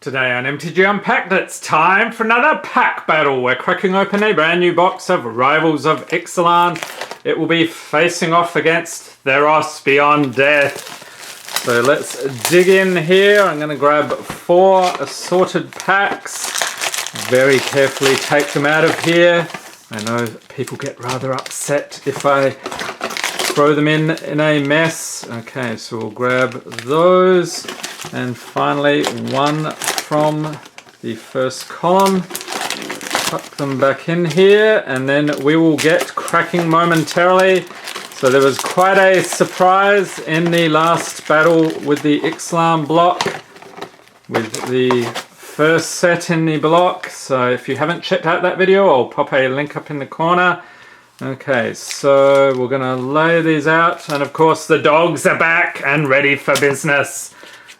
Today on MTG Unpacked, it's time for another pack battle. We're cracking open a brand new box of Rivals of Ixalan. It will be facing off against Theros Beyond Death. So let's dig in here. I'm going to grab 4 assorted packs. Very carefully take them out of here. I know people get rather upset if I throw them in a mess. Okay, so we'll grab those. And finally, one from the first column. Tuck them back in here, and then we will get cracking momentarily. So there was quite a surprise in the last battle with the Ixalan block, with the first set in the block. So if you haven't checked out that video, I'll pop a link up in the corner. Okay, so we're gonna lay these out, and of course the dogs are back and ready for business.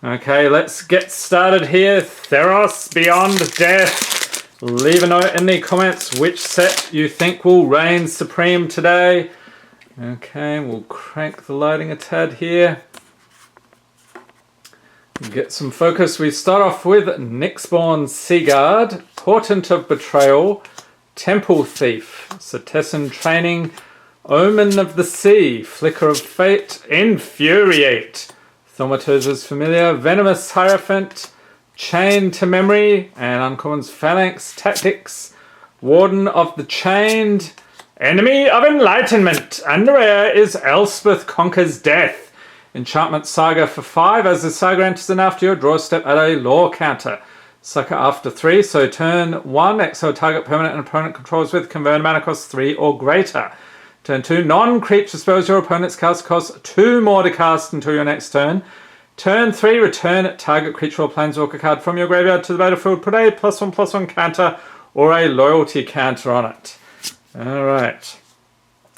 Okay, let's get started here. Theros Beyond Death. Leave a note in the comments which set you think will reign supreme today. Okay, we'll crank the lighting a tad here. Get some focus. We start off with Nyxborn Seaguard, Portent of Betrayal, Temple Thief, Cetessan Training, Omen of the Sea, Flicker of Fate, Infuriate, Thaumaturge's Familiar, Venomous Hierophant, Chain to Memory, and Uncommon's Phalanx Tactics, Warden of the Chained, Enemy of Enlightenment, and the rare is Elspeth Conquers Death. Enchantment Saga for 5, as the saga enters an after your draw step at a lore counter. Sucker after 3, so turn 1, exile target permanent and opponent controls with convert mana cost 3 or greater. Turn 2, non-creature spells your opponent's cast cost 2 more to cast until your next turn. Turn 3, return target creature or planeswalker card from your graveyard to the battlefield. Put a +1/+1 counter or a loyalty counter on it. Alright.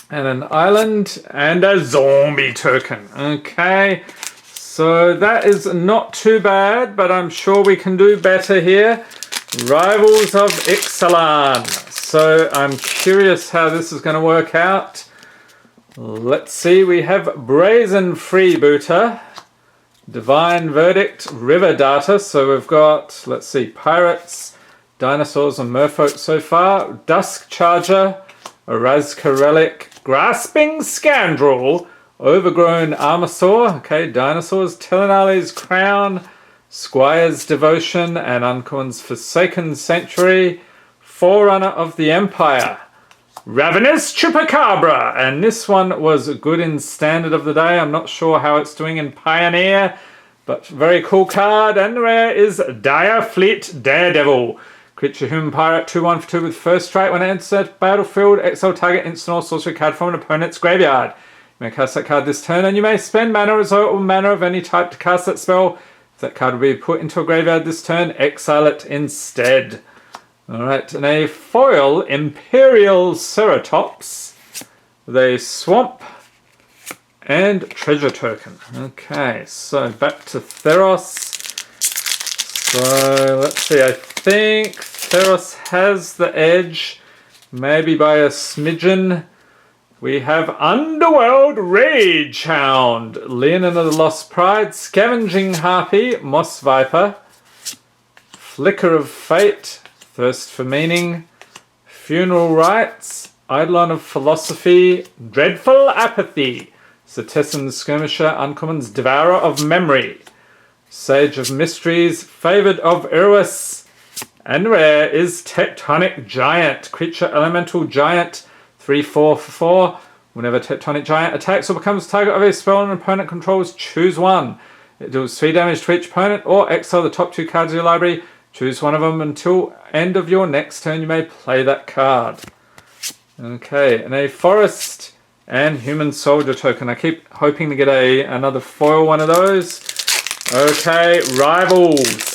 And an island and a zombie token. Okay. So that is not too bad, but I'm sure we can do better here. Rivals of Ixalan. So I'm curious how this is going to work out. Let's see, we have Brazen Freebooter, Divine Verdict, River Data. So we've got, let's see, Pirates, Dinosaurs and Merfolk so far. Dusk Charger, Orazka Relic, Grasping Scoundrel, Overgrown Armasaur, okay, Dinosaurs, Telenali's Crown, Squire's Devotion, and Uncommon's Forsaken Sanctuary, Forerunner of the Empire, Ravenous Chupacabra, and this one was good in Standard of the day. I'm not sure how it's doing in Pioneer, but very cool card. And the rare is Dire Fleet Daredevil. Creature Human Pirate, 2/1 for 2 with first strike. When it enters the battlefield, exile target instant or sorcery card from an opponent's graveyard. You may cast that card this turn, and you may spend mana, result, or mana of any type to cast that spell. If that card will be put into a graveyard this turn, exile it instead. Alright, and a foil Imperial Ceratops with a swamp and treasure token. Okay, so back to Theros. So let's see, I think Theros has the edge, maybe by a smidgen. We have Underworld Ragehound, Leonin of the Lost Pride, Scavenging Harpy, Moss Viper, Flicker of Fate, Thirst for Meaning, Funeral Rites, Eidolon of Philosophy, Dreadful Apathy, Cetessan's Skirmisher, Uncommon's Devourer of Memory, Sage of Mysteries, Favoured of Eros, and rare is Tectonic Giant, Creature Elemental Giant, 3/4 for 4. Whenever Tectonic Giant attacks or becomes target of a spell an opponent controls, choose one. It deals 3 damage to each opponent, or exile the top 2 cards of your library. Choose one of them until end of your next turn. You may play that card. Okay, and a Forest and Human Soldier token. I keep hoping to get another foil one of those. Okay, Rivals.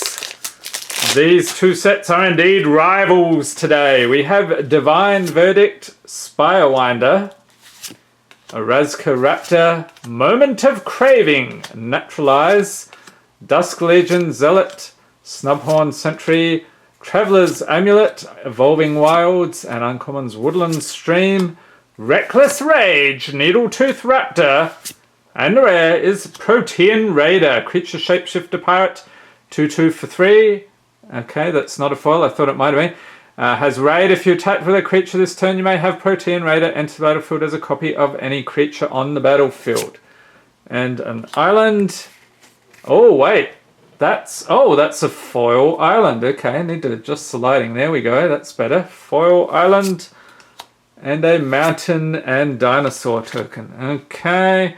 These 2 sets are indeed rivals today. We have Divine Verdict, Spirewinder, Orazka Raptor, Moment of Craving, Naturalize, Dusk Legion Zealot, Snubhorn Sentry, Traveler's Amulet, Evolving Wilds, and Uncommon's Woodland Stream, Reckless Rage, Needletooth Raptor, and rare is Protean Raider, Creature Shapeshifter Pirate, 2/2 for 3. Okay, that's not a foil. I thought it might have been. Has raid. If you attack with a creature this turn, you may have Protean Raider enter the battlefield as a copy of any creature on the battlefield. And an island. Oh, wait. That's a foil island. Okay, I need to adjust the lighting. There we go. That's better. Foil island. And a mountain and dinosaur token. Okay.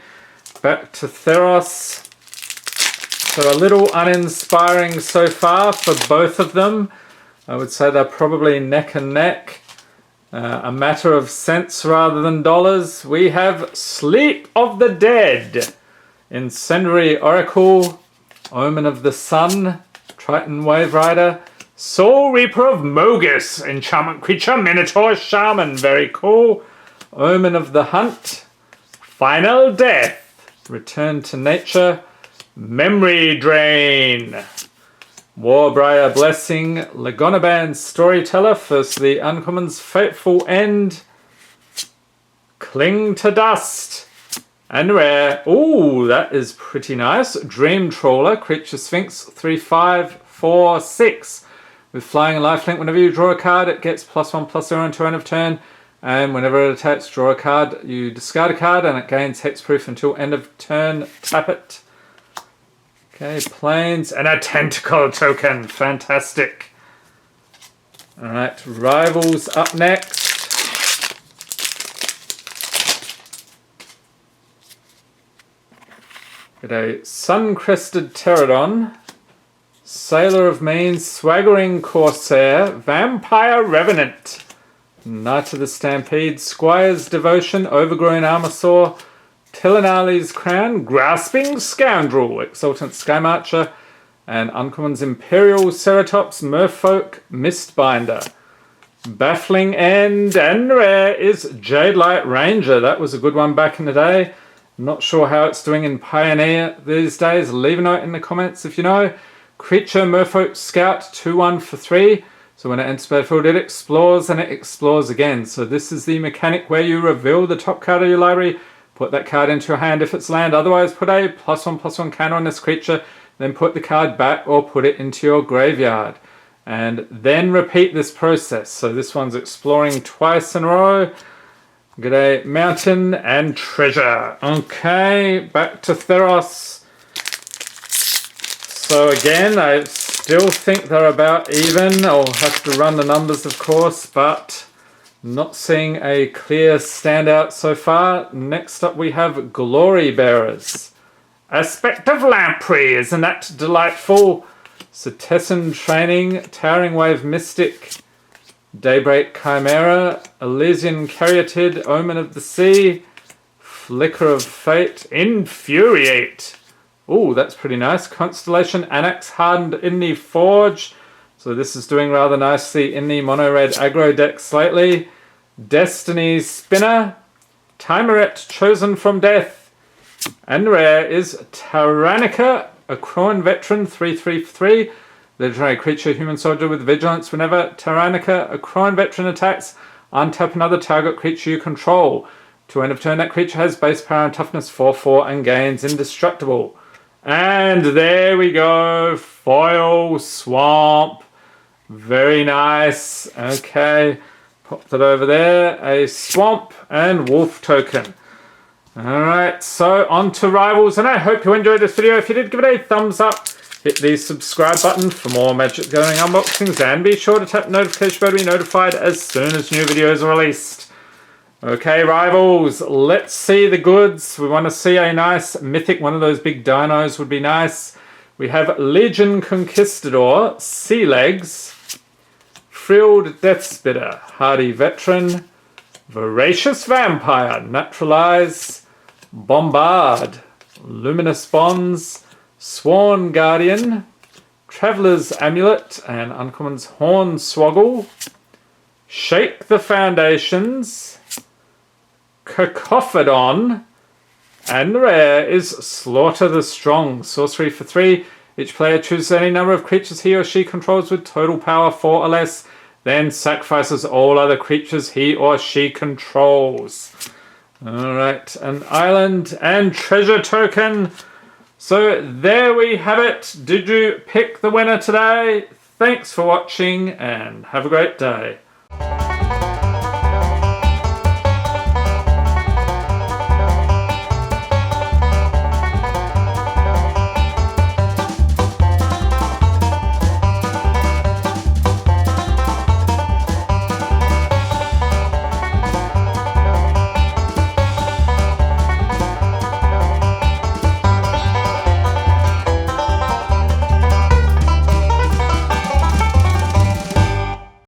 Back to Theros. So a little uninspiring so far for both of them. I would say they're probably neck and neck. A matter of cents rather than dollars. We have Sleep of the Dead. Incendiary Oracle. Omen of the Sun. Triton Wave Rider. Soul Reaper of Mogus. Enchantment creature. Minotaur Shaman. Very cool. Omen of the Hunt. Final Death. Return to Nature. Memory Drain. Warbriar Blessing. Lagonaban Storyteller. First the Uncommon's Fateful End. Cling to Dust. And rare. Ooh, that is pretty nice. Dream Trawler. Creature Sphinx. 3/5/4/6. With flying and lifelink, whenever you draw a card, it gets +1/+0 until end of turn. And whenever it attacks, draw a card, you discard a card, and it gains hexproof until end of turn. Tap it. Okay, planes, and a tentacle token. Fantastic. Alright, Rivals up next. Got a Sun-Crested Pterodon. Sailor of Means, Swaggering Corsair, Vampire Revenant, Knight of the Stampede, Squire's Devotion, Overgrown Armosaur, Tilinali's Crown, Grasping Scoundrel, Exultant Skymarcher, and Uncommon's Imperial Ceratops, Merfolk, Mistbinder. Baffling End, and rare is Jadelight Ranger. That was a good one back in the day. Not sure how it's doing in Pioneer these days. Leave a note in the comments if you know. Creature Merfolk Scout 2/1 for 3. So when it enters the battlefield, it explores and it explores again. So this is the mechanic where you reveal the top card of your library, put that card into your hand if it's land. Otherwise, put a +1/+1 counter on this creature, then put the card back or put it into your graveyard. And then repeat this process. So this one's exploring twice in a row. Get a mountain and treasure. Okay, back to Theros. So again, I still think they're about even. I'll have to run the numbers, of course, but not seeing a clear standout so far. Next up we have Glory Bearers. Aspect of Lamprey, isn't that delightful? Cetessan Training, Towering Wave Mystic, Daybreak Chimera, Elysian Caryatid, Omen of the Sea, Flicker of Fate, Infuriate. Ooh, that's pretty nice. Constellation Annex hardened in the Forge. So this is doing rather nicely in the mono-red aggro decks lately. Destiny's Spinner. Timerette Chosen from Death. And rare is Tyrannica, a Crowan Veteran, 3/3/3. Legendary creature, human soldier with vigilance. Whenever Tyrannica, a Crowan Veteran attacks, untap another target creature you control. To end of turn, that creature has base power and toughness 4/4 and gains indestructible. And there we go, Foil Swamp. Very nice. Okay, popped it over there. A Swamp and Wolf token. Alright, so on to Rivals, and I hope you enjoyed this video. If you did, give it a thumbs up. Hit the subscribe button for more Magic Gathering unboxings, and be sure to tap the notification bell to be notified as soon as new videos are released. Okay, Rivals, let's see the goods. We want to see a nice mythic, one of those big dinos would be nice. We have Legion Conquistador, Sea Legs, Frilled Deathspitter, Hardy Veteran, Voracious Vampire, Naturalize, Bombard, Luminous Bonds, Sworn Guardian, Traveller's Amulet, and Uncommon's Hornswoggle, Shake the Foundations, Cacophodon, and rare is Slaughter the Strong. Sorcery for 3. Each player chooses any number of creatures he or she controls with total power 4 or less, then sacrifices all other creatures he or she controls. Alright, an island and treasure token. So there we have it. Did you pick the winner today? Thanks for watching and have a great day.